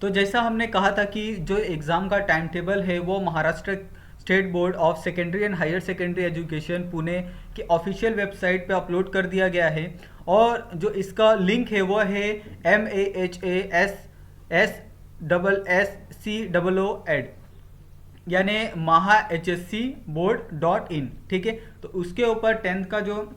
तो जैसा हमने कहा था कि जो एग्ज़ाम का टाइम टेबल है वो Maharashtra state board of secondary and higher secondary education Pune की ऑफिशियल वेबसाइट पे अपलोड कर दिया गया है। और जो इसका लिंक है वो है MAHASSSC यानी महा HSC board.in। ठीक है, तो उसके ऊपर 10th का जो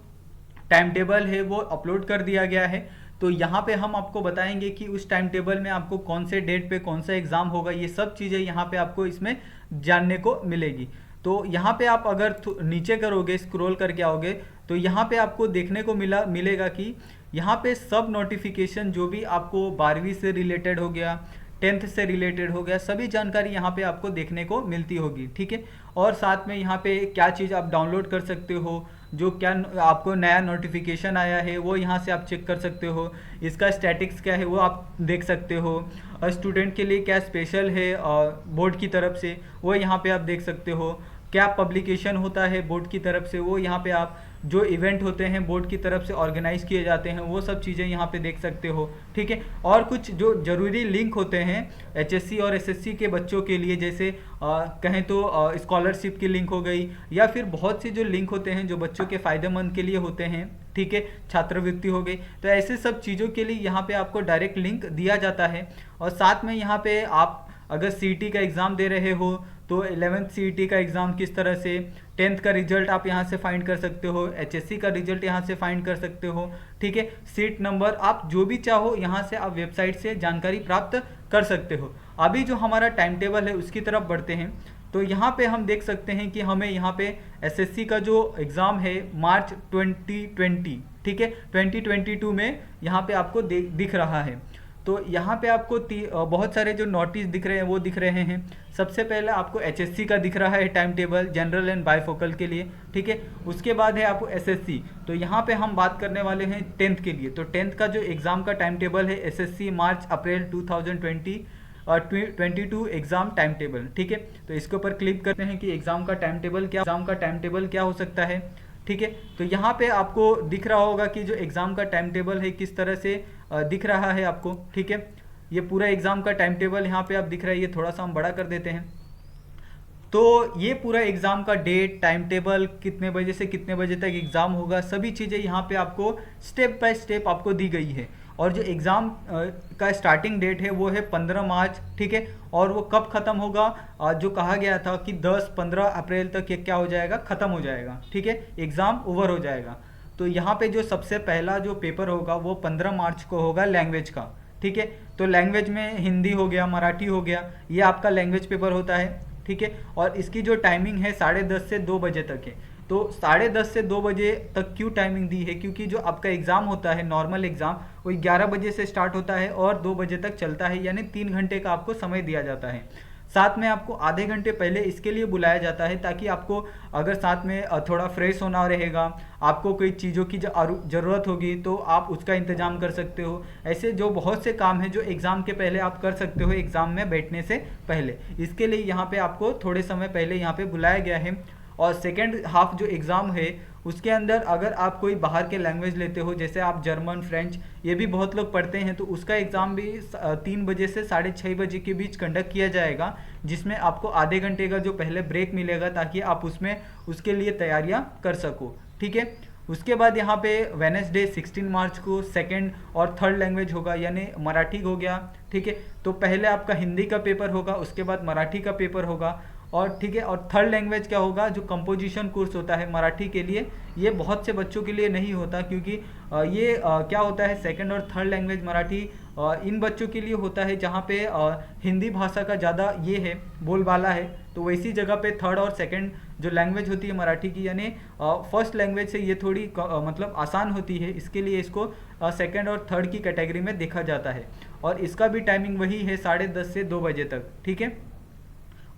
टाइम टेबल है वो अपलोड कर दिया गया है। तो यहाँ पे हम आपको बताएंगे कि उस टाइम टेबल में आपको कौन से डेट पे कौन सा एग्ज़ाम होगा, ये सब चीज़ें यहाँ पे आपको इसमें जानने को मिलेगी। तो यहाँ पे आप अगर नीचे करोगे, स्क्रॉल करके आओगे, तो यहाँ पे आपको देखने को मिलेगा कि यहाँ पे सब नोटिफिकेशन जो भी आपको 12वीं से रिलेटेड हो गया, 10th से रिलेटेड हो गया, सभी जानकारी यहाँ पे आपको देखने को मिलती होगी। ठीक है, और साथ में यहाँ पे क्या चीज़ आप डाउनलोड कर सकते हो, जो क्या आपको नया नोटिफिकेशन आया है वो यहाँ से आप चेक कर सकते हो, इसका स्टैटिक्स क्या है वो आप देख सकते हो, और स्टूडेंट के लिए क्या स्पेशल है बोर्ड की तरफ से वो यहाँ पे आप देख सकते हो, क्या पब्लिकेशन होता है बोर्ड की तरफ से वो यहाँ पे आप, जो इवेंट होते हैं बोर्ड की तरफ से ऑर्गेनाइज किए जाते हैं वो सब चीज़ें यहाँ पे देख सकते हो। ठीक है, और कुछ जो ज़रूरी लिंक होते हैं HSC और SSC के बच्चों के लिए, जैसे कहें तो स्कॉलरशिप की लिंक हो गई, या फिर बहुत से जो लिंक होते हैं जो बच्चों के फ़ायदेमंद के लिए होते हैं। ठीक है, छात्रवृत्ति हो गई, तो ऐसे सब चीज़ों के लिए यहाँ पे आपको डायरेक्ट लिंक दिया जाता है। और साथ में यहाँ पे आप अगर CET का एग्ज़ाम दे रहे हो तो 11th CET का एग्ज़ाम किस तरह से, 10th का रिजल्ट आप यहाँ से फाइंड कर सकते हो, HSC का रिजल्ट यहाँ से फाइंड कर सकते हो। ठीक है, सीट नंबर आप जो भी चाहो यहाँ से आप वेबसाइट से जानकारी प्राप्त कर सकते हो। अभी जो हमारा टाइम टेबल है उसकी तरफ बढ़ते हैं। तो यहाँ पे हम देख सकते हैं कि हमें यहाँ पे SSC का जो एग्ज़ाम है मार्च 2020, ठीक है, 2022 में यहाँ पे आपको दिख रहा है। तो यहाँ पे आपको बहुत सारे जो नोटिस दिख रहे हैं वो दिख रहे हैं। सबसे पहले आपको HSC का दिख रहा है time table, general and bifocal के लिए। ठीक है, उसके बाद है आपको SSC। तो यहाँ पे हम बात करने वाले हैं 10th के लिए। तो 10th का जो एग्ज़ाम का टाइम टेबल है SSC मार्च अप्रैल 2020 और 22 एग्ज़ाम टाइम टेबल। ठीक है, तो इसके ऊपर क्लिक करते हैं कि एग्ज़ाम का टाइम टेबल क्या हो सकता है। ठीक है, तो यहाँ पे आपको दिख रहा होगा कि जो एग्ज़ाम का टाइम टेबल है किस तरह से दिख रहा है आपको। ठीक है, ये पूरा एग्ज़ाम का टाइम टेबल यहाँ पे आप दिख रहा है, ये थोड़ा सा हम बड़ा कर देते हैं। तो ये पूरा एग्ज़ाम का डेट, टाइम टेबल, कितने बजे से कितने बजे तक एग्ज़ाम होगा, सभी चीज़ें यहाँ पे आपको स्टेप बाय स्टेप आपको दी गई है। और जो एग्ज़ाम का स्टार्टिंग डेट है वो है 15 मार्च। ठीक है, और वो कब ख़त्म होगा, जो कहा गया था कि 10-15 अप्रैल तक ये क्या हो जाएगा, ख़त्म हो जाएगा। ठीक है, एग्ज़ाम ओवर हो जाएगा। तो यहाँ पे जो सबसे पहला जो पेपर होगा वो 15 मार्च को होगा लैंग्वेज का। ठीक है, तो लैंग्वेज में हिंदी हो गया, मराठी हो गया, ये आपका लैंग्वेज पेपर होता है। ठीक है, और इसकी जो टाइमिंग है 10:30 से 2 बजे तक है। तो 10:30 से 2 बजे तक क्यों टाइमिंग दी है, क्योंकि जो आपका एग्ज़ाम होता है नॉर्मल एग्ज़ाम वो 11 बजे से स्टार्ट होता है और 2 बजे तक चलता है, यानी 3 घंटे का आपको समय दिया जाता है। साथ में आपको आधे घंटे पहले इसके लिए बुलाया जाता है ताकि आपको अगर साथ में थोड़ा फ्रेश होना रहेगा, आपको कोई चीज़ों की ज़रूरत होगी तो आप उसका इंतज़ाम कर सकते हो। ऐसे जो बहुत से काम हैं जो एग्ज़ाम के पहले आप कर सकते हो, एग्ज़ाम में बैठने से पहले। इसके लिए यहाँ पे आपको थोड़े समय पहले यहाँ पे बुलाया गया है। और सेकेंड हाफ जो एग्ज़ाम है उसके अंदर अगर आप कोई बाहर के लैंग्वेज लेते हो, जैसे आप जर्मन, फ्रेंच, ये भी बहुत लोग पढ़ते हैं, तो उसका एग्ज़ाम भी 3 बजे से 6:30 बजे के बीच कंडक्ट किया जाएगा, जिसमें आपको आधे घंटे का जो पहले ब्रेक मिलेगा ताकि आप उसमें उसके लिए तैयारियां कर सको। ठीक है, उसके बाद यहाँ पे वेडनेसडे 16 मार्च को सेकंड और थर्ड लैंग्वेज होगा, यानी मराठी हो गया। ठीक है, तो पहले आपका हिंदी का पेपर होगा, उसके बाद मराठी का पेपर होगा। और ठीक है, और थर्ड लैंग्वेज क्या होगा, जो कंपोजिशन कोर्स होता है मराठी के लिए, ये बहुत से बच्चों के लिए नहीं होता, क्योंकि ये क्या होता है, सेकंड और थर्ड लैंग्वेज मराठी इन बच्चों के लिए होता है जहाँ पे हिंदी भाषा का ज़्यादा ये है, बोलबाला है। तो वैसी जगह पे थर्ड और सेकंड जो लैंग्वेज होती है मराठी की, यानी फर्स्ट लैंग्वेज से ये थोड़ी मतलब आसान होती है, इसके लिए इसको सेकंड और थर्ड की कैटेगरी में देखा जाता है। और इसका भी टाइमिंग वही है 10:30 से 2 बजे तक। ठीक है,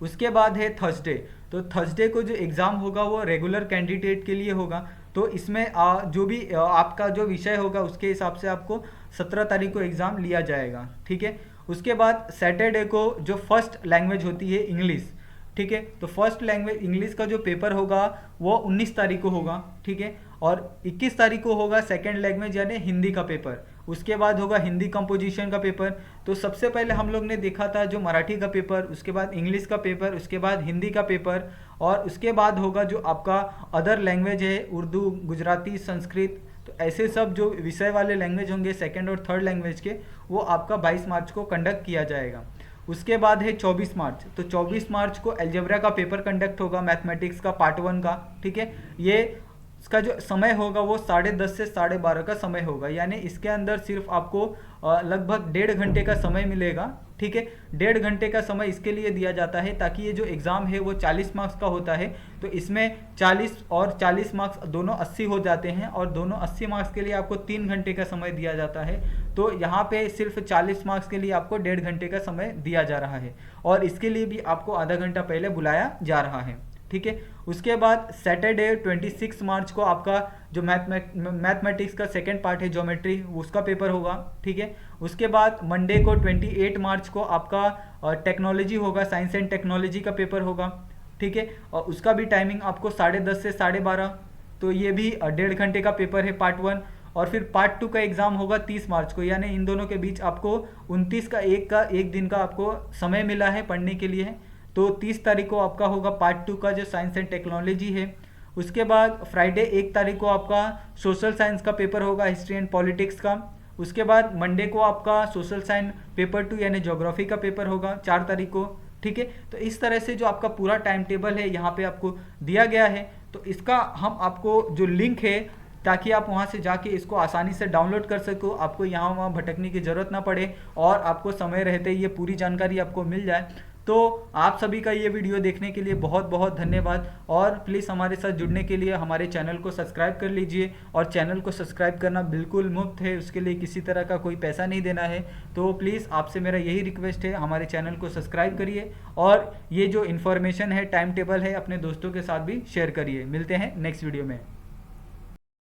उसके बाद है थर्सडे। तो थर्सडे को जो एग्ज़ाम होगा वो रेगुलर कैंडिडेट के लिए होगा। तो इसमें जो भी आपका जो विषय होगा उसके हिसाब से आपको 17 तारीख को एग्ज़ाम लिया जाएगा। ठीक है, उसके बाद सैटरडे को जो फर्स्ट लैंग्वेज होती है इंग्लिश। ठीक है, तो फर्स्ट लैंग्वेज इंग्लिश का जो पेपर होगा वो 19 तारीख को होगा। ठीक है, और 21 तारीख को होगा सेकेंड लैंग्वेज यानी हिंदी का पेपर। उसके बाद होगा हिंदी कंपोजिशन का पेपर। तो सबसे पहले हम लोग ने देखा था जो मराठी का पेपर, उसके बाद इंग्लिश का पेपर, उसके बाद हिंदी का पेपर, और उसके बाद होगा जो आपका अदर लैंग्वेज है, उर्दू, गुजराती, संस्कृत। तो ऐसे सब जो विषय वाले लैंग्वेज होंगे सेकेंड और थर्ड लैंग्वेज के, वो आपका 22 मार्च को कंडक्ट किया जाएगा। उसके बाद है 24 मार्च। तो 24 मार्च को अलजेब्रा का पेपर कंडक्ट होगा, मैथमेटिक्स का पार्ट 1 का। ठीक है, ये इसका जो समय होगा वो 10:30 से 12:30 का समय होगा, यानी इसके अंदर सिर्फ आपको लगभग 1.5 घंटे का समय मिलेगा। ठीक है, 1.5 घंटे का समय इसके लिए दिया जाता है ताकि ये जो एग्ज़ाम है वो 40 मार्क्स का होता है। तो इसमें 40 और 40 मार्क्स दोनों 80 हो जाते हैं, और दोनों 80 मार्क्स के लिए आपको 3 घंटे का समय दिया जाता है। तो यहाँ पे सिर्फ 40 मार्क्स के लिए आपको 1.5 घंटे का समय दिया जा रहा है, और इसके लिए भी आपको आधा घंटा पहले बुलाया जा रहा है। ठीक है, उसके बाद सैटरडे 26 मार्च को आपका जो मैथमेटिक्स का सेकेंड पार्ट है ज्योमेट्री, उसका पेपर होगा। ठीक है, उसके बाद मंडे को 28 मार्च को आपका टेक्नोलॉजी होगा, साइंस एंड टेक्नोलॉजी का पेपर होगा। ठीक है, और उसका भी टाइमिंग आपको 10:30 से 12:30। तो ये भी 1.5 घंटे का पेपर है पार्ट 1। और फिर पार्ट 2 का एग्ज़ाम होगा 30 मार्च को, यानी इन दोनों के बीच आपको 29 का एक दिन का आपको समय मिला है पढ़ने के लिए। तो 30 तारीख को आपका होगा पार्ट 2 का जो साइंस एंड टेक्नोलॉजी है। उसके बाद फ्राइडे 1 तारीख को आपका सोशल साइंस का पेपर होगा, हिस्ट्री एंड पॉलिटिक्स का। उसके बाद मंडे को आपका सोशल साइंस पेपर 2 यानी ज्योग्राफी का पेपर होगा 4 तारीख को। ठीक है, तो इस तरह से जो आपका पूरा टाइम टेबल है यहाँ पे आपको दिया गया है। तो इसका हम आपको जो लिंक है, ताकि आप वहाँ से जाके इसको आसानी से डाउनलोड कर सको, आपको यहाँ वहाँ भटकने की ज़रूरत ना पड़े, और आपको समय रहते ये पूरी जानकारी आपको मिल जाए। तो आप सभी का ये वीडियो देखने के लिए बहुत बहुत धन्यवाद, और प्लीज़ हमारे साथ जुड़ने के लिए हमारे चैनल को सब्सक्राइब कर लीजिए। और चैनल को सब्सक्राइब करना बिल्कुल मुफ्त है, उसके लिए किसी तरह का कोई पैसा नहीं देना है। तो प्लीज़ आपसे मेरा यही रिक्वेस्ट है, हमारे चैनल को सब्सक्राइब करिए, और ये जो इन्फॉर्मेशन है, टाइम टेबल है, अपने दोस्तों के साथ भी शेयर करिए। मिलते हैं नेक्स्ट वीडियो में।